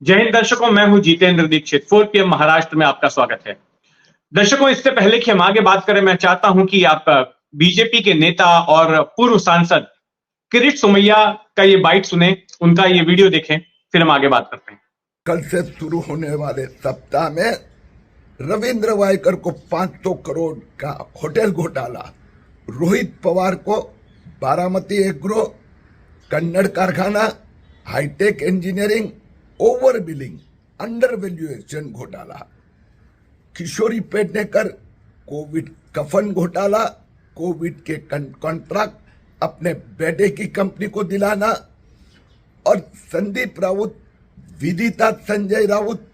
जय हिंद दर्शकों, मैं हूं जितेंद्र दीक्षित। 4 PM महाराष्ट्र में आपका स्वागत है। दर्शकों, इससे पहले कि हम आगे बात करें, मैं चाहता हूं कि आप बीजेपी के नेता और पूर्व सांसद किरीट सोमैया का ये बाइट सुने, उनका ये वीडियो देखें, फिर हम आगे बात करते हैं। कल से शुरू होने वाले सप्ताह में रविंद्र वायकर को 500 करोड़ का होटल घोटाला, रोहित पवार को बारामती एग्रो, कन्नड़ कारखाना, hi-tech engineering, over billing, under valuation घोटाला, किशोरी पेडनेकर कोविड कफन घोटाला, कोविड के कॉन्ट्रैक्ट अपने बेटे की कंपनी को दिलाना, और संदीप राउत, विदिता संजय राउत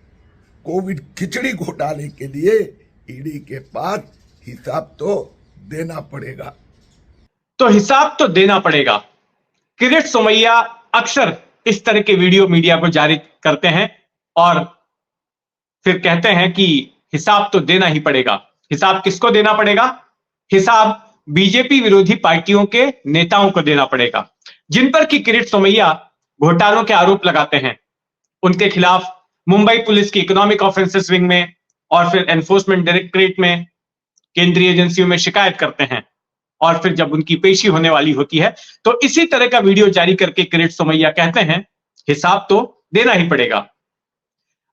कोविड खिचड़ी घोटाले के लिए ईडी के पास हिसाब तो देना पड़ेगा। तो हिसाब तो देना पड़ेगा। किरीट सोमैया अक्सर इस तरह के वीडियो मीडिया को जारी करते हैं और फिर कहते हैं कि हिसाब तो देना ही पड़ेगा। हिसाब किसको देना पड़ेगा? हिसाब बीजेपी विरोधी पार्टियों के नेताओं को देना पड़ेगा, जिन पर कि किरीट सोमैया घोटालों के आरोप लगाते हैं। उनके खिलाफ मुंबई पुलिस की इकोनॉमिक ऑफेंसेस विंग में और फिर एनफोर्समेंट डायरेक्टरेट में, केंद्रीय एजेंसियों में शिकायत करते हैं, और फिर जब उनकी पेशी होने वाली होती है तो इसी तरह का वीडियो जारी करके किरीट सोमैया कहते हैं हिसाब तो देना ही पड़ेगा।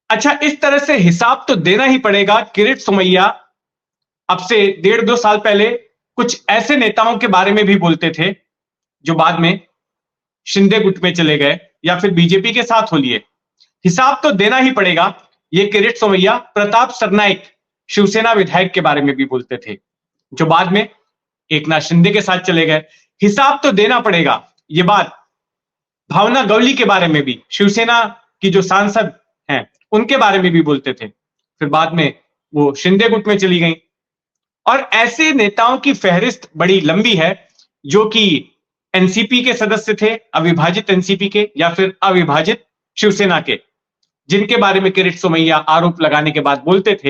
अच्छा, इस तरह से हिसाब तो देना ही पड़ेगा, किरीट सोमैया अब से 1.5-2 साल पहले कुछ ऐसे नेताओं के बारे में भी बोलते थे जो बाद में शिंदे गुट में चले गए या फिर बीजेपी के साथ हो लिए। हिसाब तो देना ही पड़ेगा, ये किरीट सोमैया प्रताप सरनाइक शिवसेना विधायक के बारे में भी बोलते थे, जो बाद में एकनाथ शिंदे के साथ चले गए। हिसाब तो देना पड़ेगा, ये बात भावना गवली के बारे में भी, शिवसेना की जो सांसद हैं उनके बारे में भी बोलते थे, फिर बाद में वो शिंदे गुट में चली गई। और ऐसे नेताओं की फहरिस्त बड़ी लंबी है जो कि एनसीपी के सदस्य थे, अविभाजित एनसीपी के या फिर अविभाजित शिवसेना के, जिनके बारे में किरीट सोमैया आरोप लगाने के बाद बोलते थे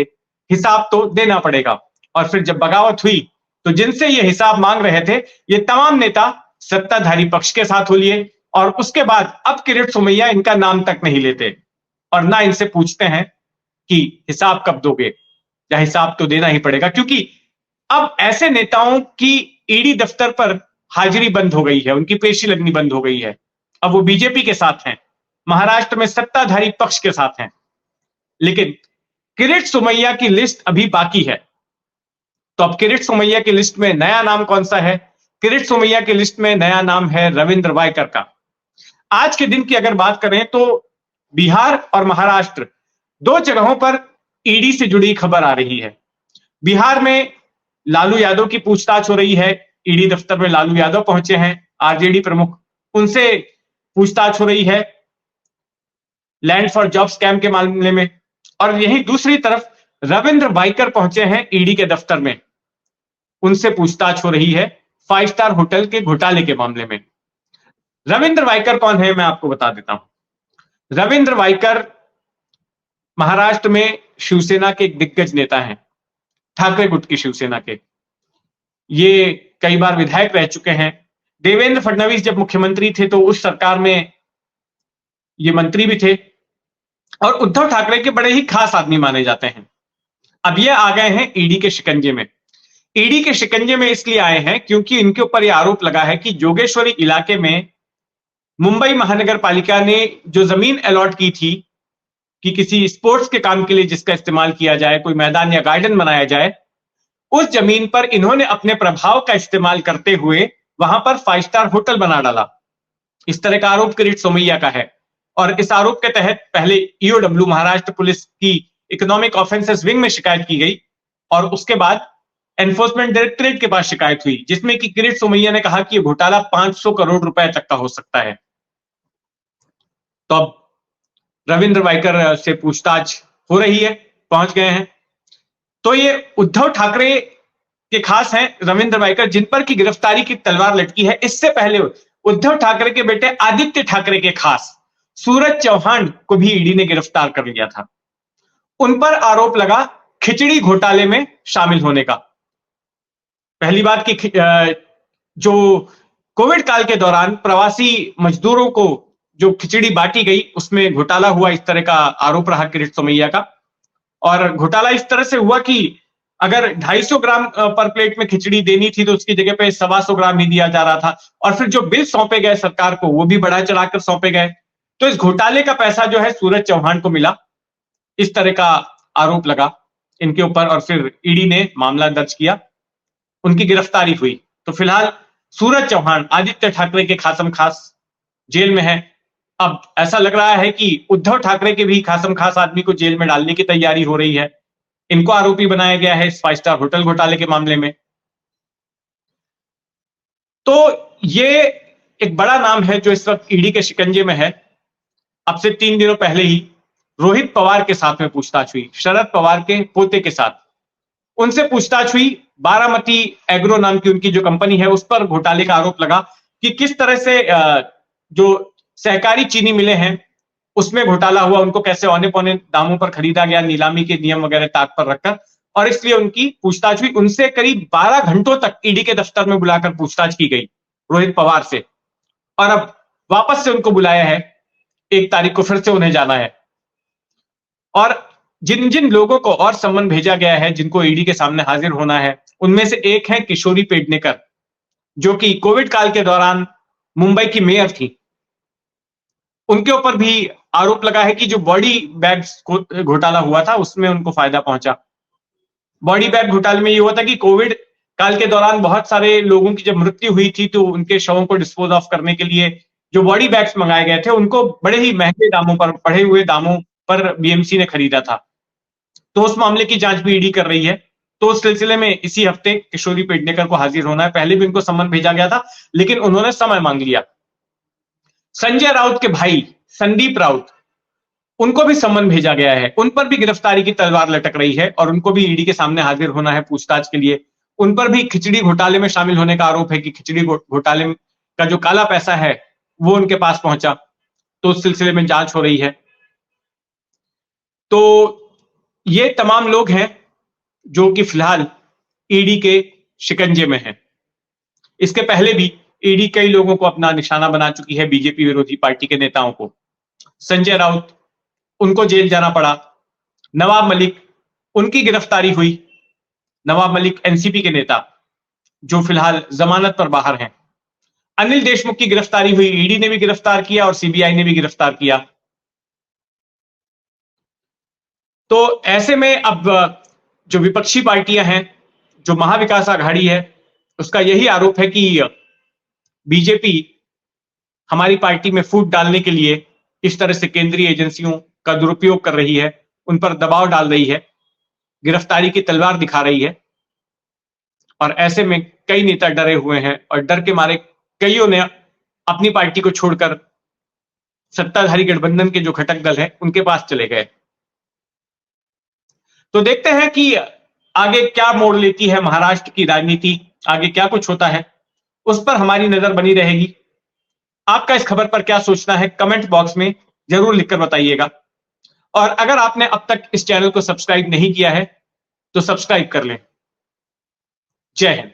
हिसाब तो देना पड़ेगा। और फिर जब बगावत हुई तो जिनसे ये हिसाब मांग रहे थे ये तमाम नेता सत्ताधारी पक्ष के साथ हो लिए, और उसके बाद अब किरीट सोमैया इनका नाम तक नहीं लेते और ना इनसे पूछते हैं कि हिसाब कब दोगे, या हिसाब तो देना ही पड़ेगा, क्योंकि अब ऐसे नेताओं की ईडी दफ्तर पर हाजिरी बंद हो गई है, उनकी पेशी लगनी बंद हो गई है। अब वो बीजेपी के साथ हैं, महाराष्ट्र में सत्ताधारी पक्ष के साथ हैं, लेकिन किरीट सोमैया की लिस्ट अभी बाकी है। तो अब किरीट सोमैया की लिस्ट में नया नाम कौन सा है? किरीट सोमैया की लिस्ट में नया नाम है रविंद्र वायकर का। आज के दिन की अगर बात करें तो बिहार और महाराष्ट्र, 2 जगहों पर ईडी से जुड़ी खबर आ रही है। बिहार में लालू यादव की पूछताछ हो रही है, ईडी दफ्तर में लालू यादव पहुंचे हैं, आरजेडी प्रमुख, उनसे पूछताछ हो रही है लैंड फॉर जॉब स्कैम के मामले में। और यहीं दूसरी तरफ रविंद्र वायकर पहुंचे हैं ईडी के दफ्तर में, उनसे पूछताछ हो रही है 5 स्टार होटल के घोटाले के मामले में। रविंद्र वायकर कौन है, मैं आपको बता देता हूं। रविंद्र वायकर महाराष्ट्र में शिवसेना के एक दिग्गज नेता हैं, ठाकरे गुट की शिवसेना के। ये कई बार विधायक रह चुके हैं। देवेंद्र फडणवीस जब मुख्यमंत्री थे तो उस सरकार में ये मंत्री भी थे, और उद्धव ठाकरे के बड़े ही खास आदमी माने जाते हैं। अब ये आ गए हैं ईडी के शिकंजे में। ईडी के शिकंजे में इसलिए आए हैं क्योंकि इनके ऊपर यह आरोप लगा है कि जोगेश्वरी इलाके में मुंबई महानगर पालिका ने जो जमीन अलॉट की थी कि किसी स्पोर्ट्स के काम के लिए जिसका इस्तेमाल किया जाए, कोई मैदान या गार्डन बनाया जाए, उस जमीन पर इन्होंने अपने प्रभाव का इस्तेमाल करते हुए वहां पर 5 स्टार होटल बना डाला। इस तरह का आरोप किरीट सोमैया का है, और इस आरोप के तहत पहले ईओडब्ल्यू महाराष्ट्र पुलिस की इकोनॉमिक ऑफेंसेस विंग में शिकायत की गई, और उसके बाद एनफोर्समेंट डायरेक्टरेट के पास शिकायत हुई, जिसमें कि किरीट सोमैया ने कहा कि यह घोटाला 500 करोड़ रुपए तक का हो सकता है। तो अब रविंद्र वायकर से पूछताछ हो रही है, पहुंच गए हैं। तो ये उद्धव ठाकरे के खास हैं रविंद्र वायकर, जिन पर की गिरफ्तारी की तलवार लटकी है। इससे पहले उद्धव ठाकरे के बेटे आदित्य ठाकरे के खास सूरज चौहान को भी ईडी ने गिरफ्तार कर लिया था। उन पर आरोप लगा खिचड़ी घोटाले में शामिल होने का। पहली बात कि जो कोविड काल के दौरान प्रवासी मजदूरों को जो खिचड़ी बांटी गई उसमें घोटाला हुआ, इस तरह का आरोप रहा किरीट सोमैया का। और घोटाला इस तरह से हुआ कि अगर 250 ग्राम पर प्लेट में खिचड़ी देनी थी तो उसकी जगह पे 125 ग्राम ही दिया जा रहा था। और फिर जो बिल सौंपे गए सरकार को वो भी बढ़ा चढ़ाकर सौंपे गए। तो इस घोटाले का पैसा जो है सूरज चौहान को मिला, इस तरह का आरोप लगा इनके ऊपर। और फिर ईडी ने मामला दर्ज किया, उनकी गिरफ्तारी हुई। तो फिलहाल सूरज चौहान आदित्य ठाकरे के खासम खास जेल में है। अब ऐसा लग रहा है कि उद्धव ठाकरे के भी खासम खास आदमी को जेल में डालने की तैयारी हो रही है। इनको आरोपी बनाया गया है इस 5 स्टार होटल घोटाले के मामले में। तो ये एक बड़ा नाम है जो इस वक्त ईडी के शिकंजे में है। अब से 3 दिनों पहले ही रोहित पवार के साथ में पूछताछ हुई, शरद पवार के पोते के साथ। उनसे पूछताछ हुई, बारामती एग्रो नाम की उनकी जो कंपनी है उस पर घोटाले का आरोप लगा कि किस तरह से जो सहकारी चीनी मिले हैं उसमें घोटाला हुआ, उनको कैसे औने पौने दामों पर खरीदा गया, नीलामी के नियम वगैरह ताक पर रखकर। और इसलिए उनकी पूछताछ हुई। उनसे करीब 12 घंटों तक ईडी के दफ्तर में बुलाकर पूछताछ की गई रोहित पवार से। और अब वापस से उनको बुलाया है, 1 तारीख को फिर से उन्हें जाना है। और जिन जिन लोगों को और सम्मन भेजा गया है, जिनको ईडी के सामने हाजिर होना है, उनमें से एक है किशोरी पेडनेकर, जो कि कोविड काल के दौरान मुंबई की मेयर थी। उनके ऊपर भी आरोप लगा है कि जो बॉडी बैग्स घोटाला हुआ था उसमें उनको फायदा पहुंचा। बॉडी बैग घोटाले में ये हुआ था कि कोविड काल के दौरान बहुत सारे लोगों की जब मृत्यु हुई थी तो उनके शवों को डिस्पोज ऑफ करने के लिए जो बॉडी बैग्स मंगाए गए थे उनको बड़े ही महंगे दामों पर, बढ़े हुए दामों पर बीएमसी ने खरीदा था। तो उस मामले की जांच भी ईडी कर रही है। तो उस सिलसिले में इसी हफ्ते किशोरी पेडनेकर को हाजिर होना है। पहले भी उनको सम्मन भेजा गया था लेकिन उन्होंने समय मांग लिया। संजय राउत के भाई संदीप राउत, उनको भी सम्मन भेजा गया है। उन पर भी गिरफ्तारी की तलवार लटक रही है और उनको भी ईडी के सामने हाजिर होना है पूछताछ के लिए। उन पर भी खिचड़ी घोटाले में शामिल होने का आरोप है कि खिचड़ी घोटाले का जो काला पैसा है वो उनके पास पहुंचा। तो उस सिलसिले में जांच हो रही है। तो ये तमाम लोग हैं जो कि फिलहाल ईडी के शिकंजे में हैं। इसके पहले भी ईडी कई लोगों को अपना निशाना बना चुकी है, बीजेपी विरोधी पार्टी के नेताओं को। संजय राउत, उनको जेल जाना पड़ा। नवाब मलिक, उनकी गिरफ्तारी हुई। नवाब मलिक एनसीपी के नेता जो फिलहाल जमानत पर बाहर हैं। अनिल देशमुख की गिरफ्तारी हुई, ईडी ने भी गिरफ्तार किया और सीबीआई ने भी गिरफ्तार किया। तो ऐसे में अब जो विपक्षी पार्टियां हैं, जो महाविकास आघाड़ी है, उसका यही आरोप है कि बीजेपी हमारी पार्टी में फूट डालने के लिए इस तरह से केंद्रीय एजेंसियों का दुरुपयोग कर रही है, उन पर दबाव डाल रही है, गिरफ्तारी की तलवार दिखा रही है। और ऐसे में कई नेता डरे हुए हैं और डर के मारे कईयों ने अपनी पार्टी को छोड़कर सत्ताधारी गठबंधन के जो घटक दल है उनके पास चले गए। तो देखते हैं कि आगे क्या मोड़ लेती है महाराष्ट्र की राजनीति, आगे क्या कुछ होता है, उस पर हमारी नजर बनी रहेगी। आपका इस खबर पर क्या सोचना है कमेंट बॉक्स में जरूर लिखकर बताइएगा। और अगर आपने अब तक इस चैनल को सब्सक्राइब नहीं किया है तो सब्सक्राइब कर लें। जय हिंद।